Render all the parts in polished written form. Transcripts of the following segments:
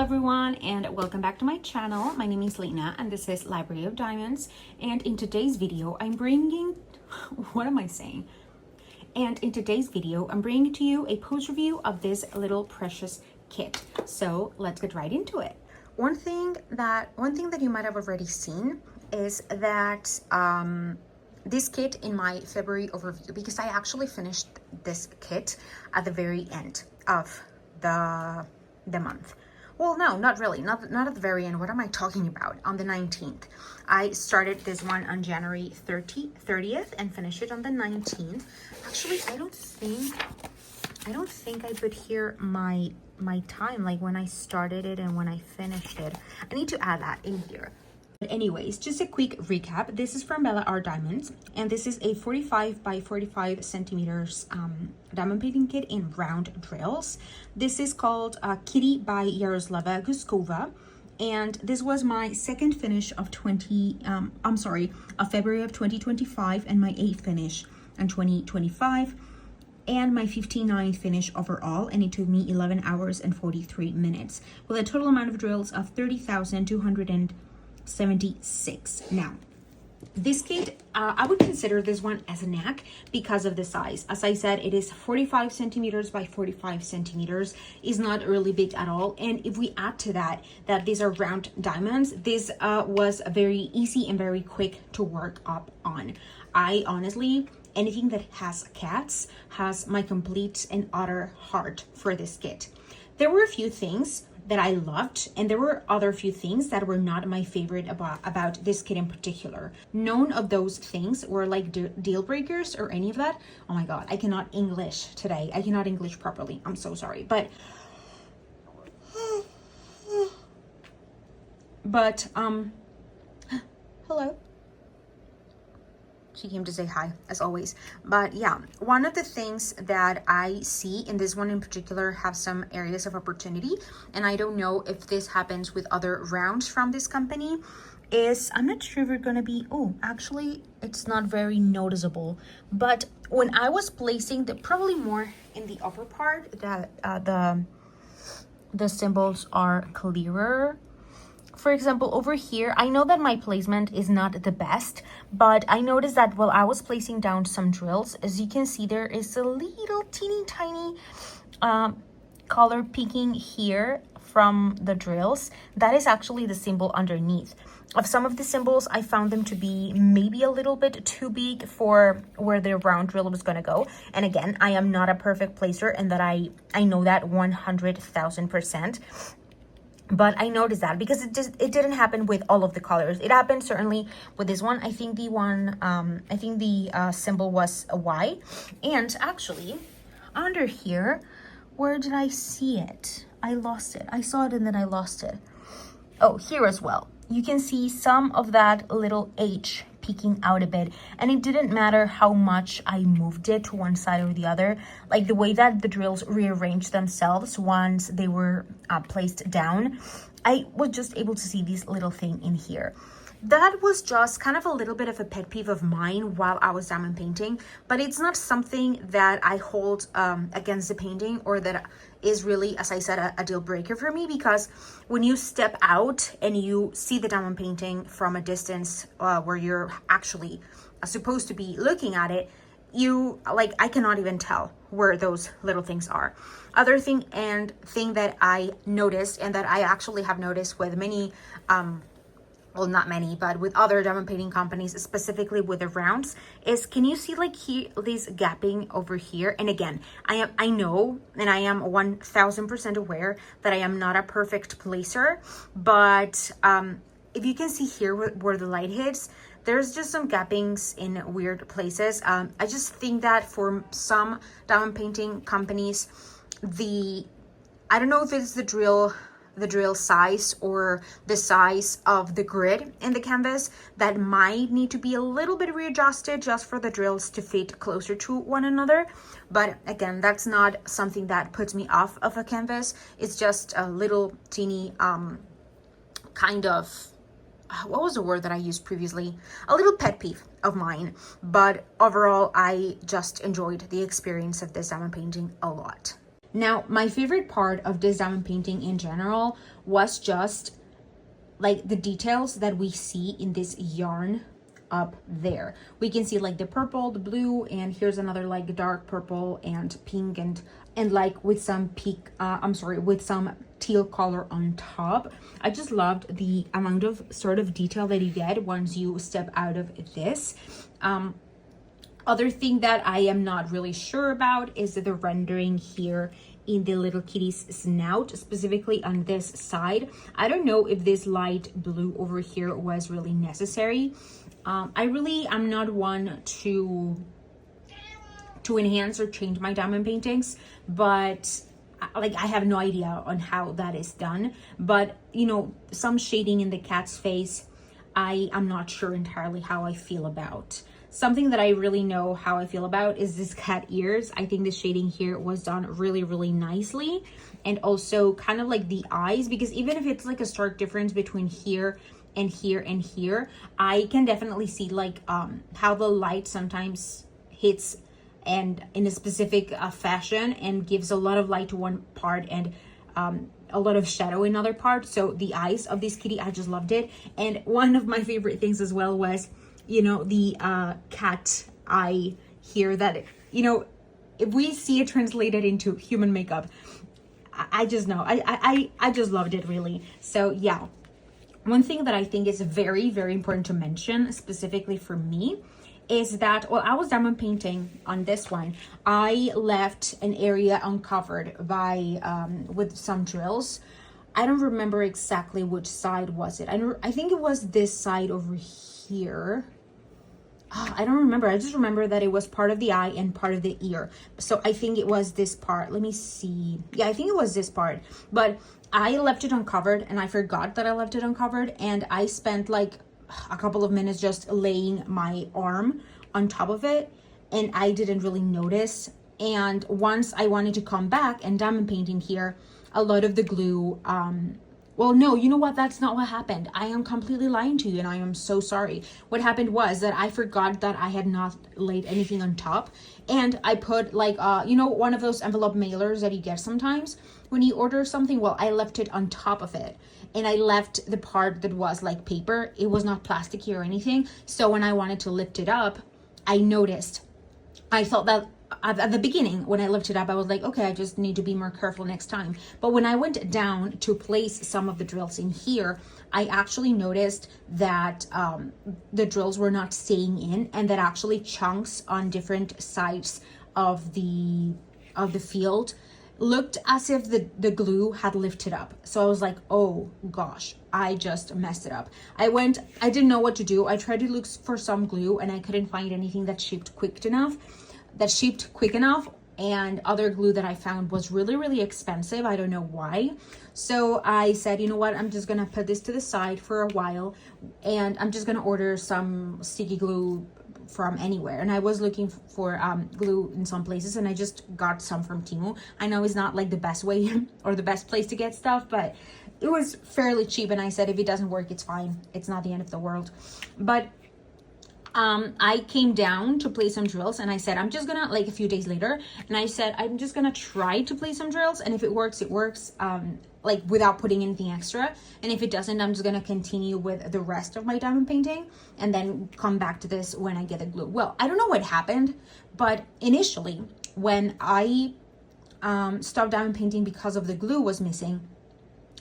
everyone, and welcome back to my channel. My name is Lena and this is Library of Diamonds, and in today's video I'm bringing to you a post review of this little precious kit. So let's get right into it. One thing that you might have already seen is that this kit in my February overview, because I actually finished this kit at the very end of the month. Well, no, not really, not at the very end. What am I talking about? On the 19th. I started this one on January 30th and finished it on the 19th. Actually, I don't think I put here my time, like when I started it and when I finished it. I need to add that in here. But anyways, just a quick recap. This is from Bella Art Diamonds, and this is a 45 by 45 centimeters diamond painting kit in round drills. This is called Kitty by Yaroslava Guskova, and this was my second finish of February of 2025, and my 8th finish in 2025, and my 59th finish overall, and it took me 11 hours and 43 minutes with a total amount of drills of 30,276. Now, this kit, I would consider this one as a knack because of the size. As I said, it is 45 centimeters by 45 centimeters. Is not really big at all. And if we add to that these are round diamonds, this was very easy and very quick to work up on. I honestly, anything that has cats has my complete and utter heart for this kit. There were a few things that I loved, and there were other few things that were not my favorite about this kit in particular. None of those things were like deal breakers or any of that. Oh my god, I cannot English today. I cannot English properly. I'm so sorry. But hello. She came to say hi, as always. But yeah, one of the things that I see in this one in particular have some areas of opportunity, and I don't know if this happens with other rounds from this company, is I'm not sure if we're gonna be, oh, actually, it's not very noticeable. But when I was placing, probably more in the upper part, that the symbols are clearer. For example, over here, I know that my placement is not the best, but I noticed that while I was placing down some drills, as you can see, there is a little teeny tiny color peeking here from the drills. That is actually the symbol underneath. Of some of the symbols, I found them to be maybe a little bit too big for where the round drill was going to go. And again, I am not a perfect placer, and that I know that 100,000%. But I noticed that because it didn't happen with all of the colors. It happened certainly with this one. I think the symbol was a Y. And actually, under here, where did I see it? I lost it. I saw it and then I lost it. Oh, here as well. You can see some of that little H peeking out a bit, and it didn't matter how much I moved it to one side or the other. Like the way that the drills rearranged themselves once they were placed down, I was just able to see this little thing in here. That was just kind of a little bit of a pet peeve of mine while I was diamond painting, but it's not something that I hold against the painting, or that is really, as I said, a deal breaker for me, because when you step out and you see the diamond painting from a distance where you're actually supposed to be looking at it, I cannot even tell where those little things are. Other thing that I noticed, and that I actually have noticed with many well, not many, but with other diamond painting companies, specifically with the rounds, is, can you see like here, this gapping over here? And again, I know, and I am 1000% aware that I am not a perfect placer, but if you can see here where the light hits, there's just some gappings in weird places. I just think that for some diamond painting companies, I don't know if it's the drill size or the size of the grid in the canvas that might need to be a little bit readjusted just for the drills to fit closer to one another. But again, that's not something that puts me off of a canvas. It's just a little teeny kind of, what was the word that I used previously? A little pet peeve of mine. But overall, I just enjoyed the experience of this diamond painting a lot. Now, my favorite part of this diamond painting in general was just like the details that we see in this yarn up there. We can see like the purple, the blue, and here's another like dark purple and pink and like with some with some teal color on top. I just loved the amount of sort of detail that you get once you step out of this. Other thing that I am not really sure about is the rendering here in the little kitty's snout, specifically on this side. I don't know if this light blue over here was really necessary. I'm not one to enhance or change my diamond paintings, but like I have no idea on how that is done. But you know, some shading in the cat's face, I'm not sure entirely how I feel about. Something that I really know how I feel about is this cat ears. I think the shading here was done really, really nicely. And also kind of like the eyes, because even if it's like a stark difference between here and here and here, I can definitely see like how the light sometimes hits and in a specific fashion and gives a lot of light to one part and a lot of shadow in other parts. So the eyes of this kitty, I just loved it. And one of my favorite things as well was, you know, the cat eye here that, you know, if we see it translated into human makeup, I just know, I just loved it really. So yeah, one thing that I think is very, very important to mention specifically for me is that while I was diamond painting on this one, I left an area uncovered by with some drills. I don't remember exactly which side was it. I think it was this side over here. I don't remember. I just remember that it was part of the eye and part of the ear. So I think it was this part. Let me see. Yeah, I think it was this part. But I left it uncovered and I forgot that I left it uncovered. And I spent like a couple of minutes just laying my arm on top of it. And I didn't really notice. And once I wanted to come back and diamond painting here, a lot of the glue, well, no, you know what? That's not what happened. I am completely lying to you and I am so sorry. What happened was that I forgot that I had not laid anything on top. And I put like, you know, one of those envelope mailers that you get sometimes when you order something. Well, I left it on top of it. And I left the part that was like paper. It was not plasticky or anything. So when I wanted to lift it up, I noticed. I thought that at the beginning, when I lifted up, I was like, okay, I just need to be more careful next time. But when I went down to place some of the drills in here, I actually noticed that the drills were not staying in and that actually chunks on different sides of the field looked as if the glue had lifted up. So I was like, oh gosh, I just messed it up. I didn't know what to do. I tried to look for some glue and I couldn't find anything that shipped quick enough. And other glue that I found was really, really expensive. I don't know why. So I said, you know what, I'm just gonna put this to the side for a while and I'm just gonna order some sticky glue from anywhere. And I was looking for glue in some places and I just got some from Temu. I know it's not like the best way or the best place to get stuff, but it was fairly cheap. And I said, if it doesn't work, it's fine. It's not the end of the world. But I came down to play some drills and I said, I'm just gonna, like a few days later, and I said, I'm just gonna try to play some drills. And if it works, it works, like without putting anything extra. And if it doesn't, I'm just gonna continue with the rest of my diamond painting and then come back to this when I get the glue. Well, I don't know what happened, but initially when I stopped diamond painting because of the glue was missing,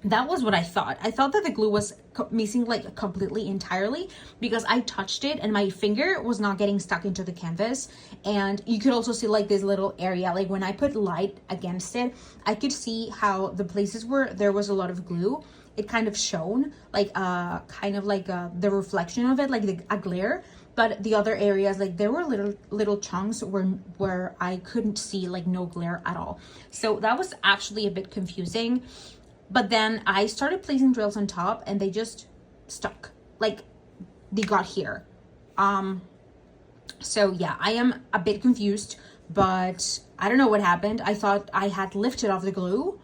that was what I thought. I thought that the glue was missing like completely entirely because I touched it and my finger was not getting stuck into the canvas. And you could also see like this little area, like when I put light against it, I could see how the places where there was a lot of glue, it kind of shone like kind of like the reflection of it, like a glare. But the other areas, like there were little chunks where I couldn't see like no glare at all. So that was actually a bit confusing. But then I started placing drills on top and they just stuck, like they got here. So yeah, I am a bit confused, but I don't know what happened. I thought I had lifted off the glue,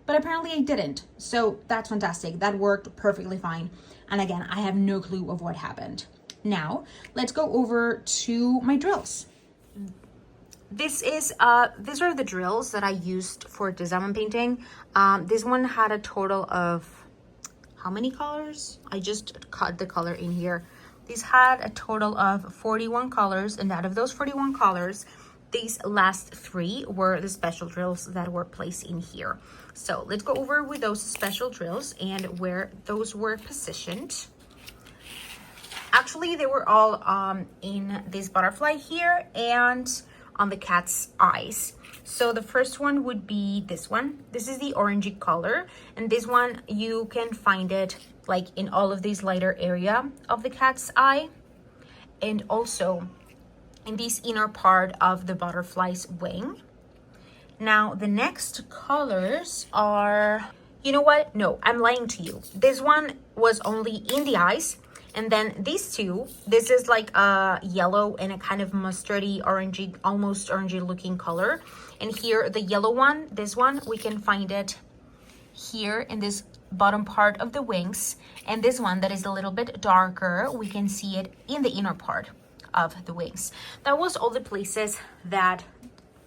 but apparently I didn't. So that's fantastic. That worked perfectly fine. And again, I have no clue of what happened. Now let's go over to my drills. these are the drills that I used for the diamond painting. This one had a total of how many colors? I just cut the color in here. These had a total of 41 colors, and out of those 41 colors, these last 3 were the special drills that were placed in here. So let's go over with those special drills and where those were positioned. Actually, they were all in this butterfly here and on the cat's eyes. So the first one would be this one. This is the orangey color, and this one you can find it like in all of these lighter area of the cat's eye, and also in this inner part of the butterfly's wing. Now the next colors are, you know what? No, I'm lying to you. This one was only in the eyes. And then these two, this is like a yellow and a kind of mustardy, orangey, almost orangey looking color. And here, the yellow one, this one, we can find it here in this bottom part of the wings. And this one that is a little bit darker, we can see it in the inner part of the wings. That was all the places that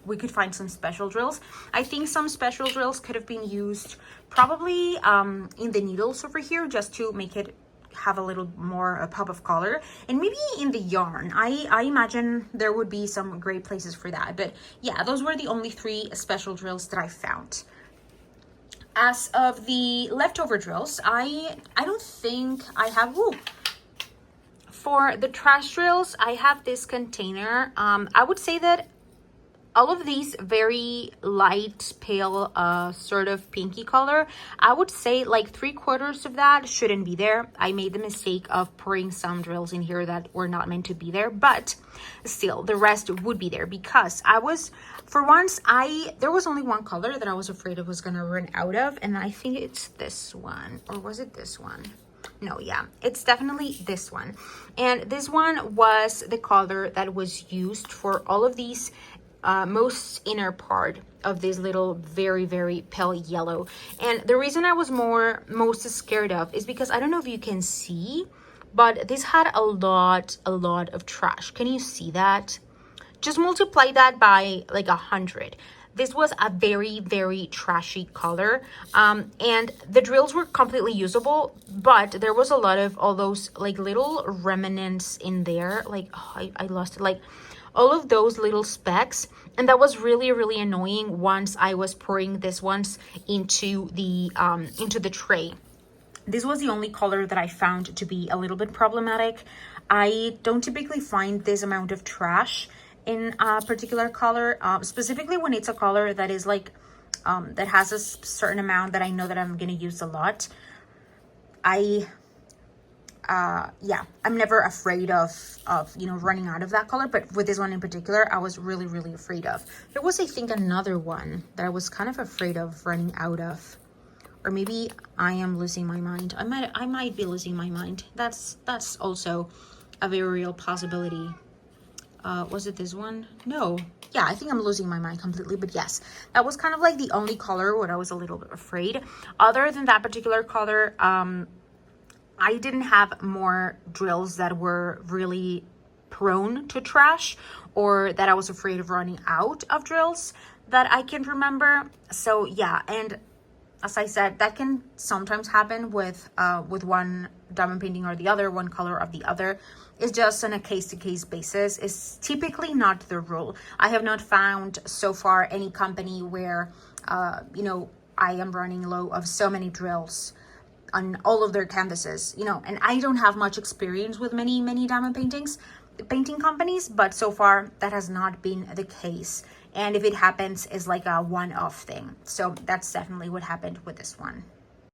we could find some special drills. I think some special drills could have been used probably in the needles over here just to make it have a little more a pop of color, and maybe in the yarn. I imagine there would be some great places for that. But yeah, those were the only 3 special drills that I found. As of the leftover drills, I don't think I have. For the trash drills, I have this container. I would say that all of these very light, pale, sort of pinky color, I would say like 3/4 of that shouldn't be there. I made the mistake of pouring some drills in here that were not meant to be there, but still the rest would be there because I was, for once, there was only one color that I was afraid it was gonna run out of, and I think it's this one, or was it this one? No, yeah, it's definitely this one. And this one was the color that was used for all of these most inner part of this little very, very pale yellow. And the reason I was most scared of is because I don't know if you can see, but this had a lot of trash. Can you see that? Just multiply that by like 100. This was a very, very trashy color, and the drills were completely usable, but there was a lot of all those like little remnants in there. Like, oh, I lost it, like all of those little specks, and that was really, really annoying once I was pouring this ones into the tray. This was the only color that I found to be a little bit problematic. I don't typically find this amount of trash in a particular color, specifically when it's a color that is like that has a certain amount that I know that I'm gonna use a lot. Yeah, I'm never afraid of running out of that color, but with this one in particular, I was really, really afraid of. There was, I think, another one that I was kind of afraid of running out of, or maybe I am losing my mind. I might be losing my mind. That's also a very real possibility. Was it this one? No. Yeah, I think I'm losing my mind completely, but yes, that was kind of like the only color where I was a little bit afraid. Other than that particular color, I didn't have more drills that were really prone to trash or that I was afraid of running out of drills that I can remember. So yeah, and as I said, that can sometimes happen with one diamond painting or the other, one color of the other. It's just on a case-to-case basis. It's typically not the rule. I have not found so far any company where, I am running low of so many drills on all of their canvases, and I don't have much experience with many diamond painting companies, but so far that has not been the case. And if it happens, it's like a one-off thing. So that's definitely what happened with this one.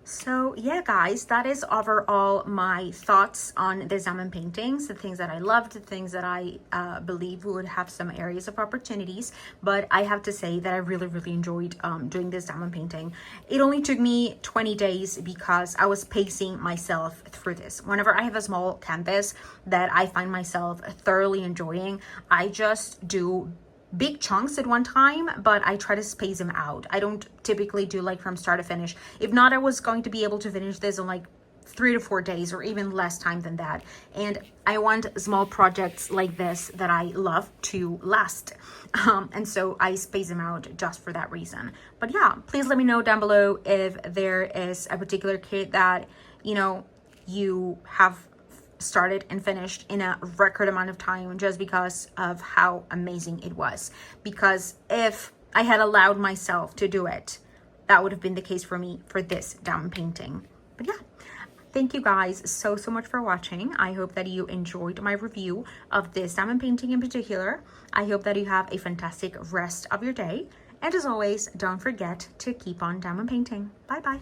So yeah, guys, that is overall my thoughts on the diamond paintings, the things that I loved, the things that I believe would have some areas of opportunities. But I have to say that I really, really enjoyed doing this diamond painting. It only took me 20 days because I was pacing myself through this. Whenever I have a small canvas that I find myself thoroughly enjoying, I just do big chunks at one time, but I try to space them out. I don't typically do like from start to finish. If not, I was going to be able to finish this in like 3 to 4 days or even less time than that. And I want small projects like this that I love to last. And so I space them out just for that reason. But yeah, please let me know down below if there is a particular kit that, you know, you have started and finished in a record amount of time just because of how amazing it was. Because if I had allowed myself to do it, that would have been the case for me for this diamond painting. But yeah, thank you guys so much for watching. I hope that you enjoyed my review of this diamond painting in particular. I hope that you have a fantastic rest of your day. And as always, don't forget to keep on diamond painting. Bye bye.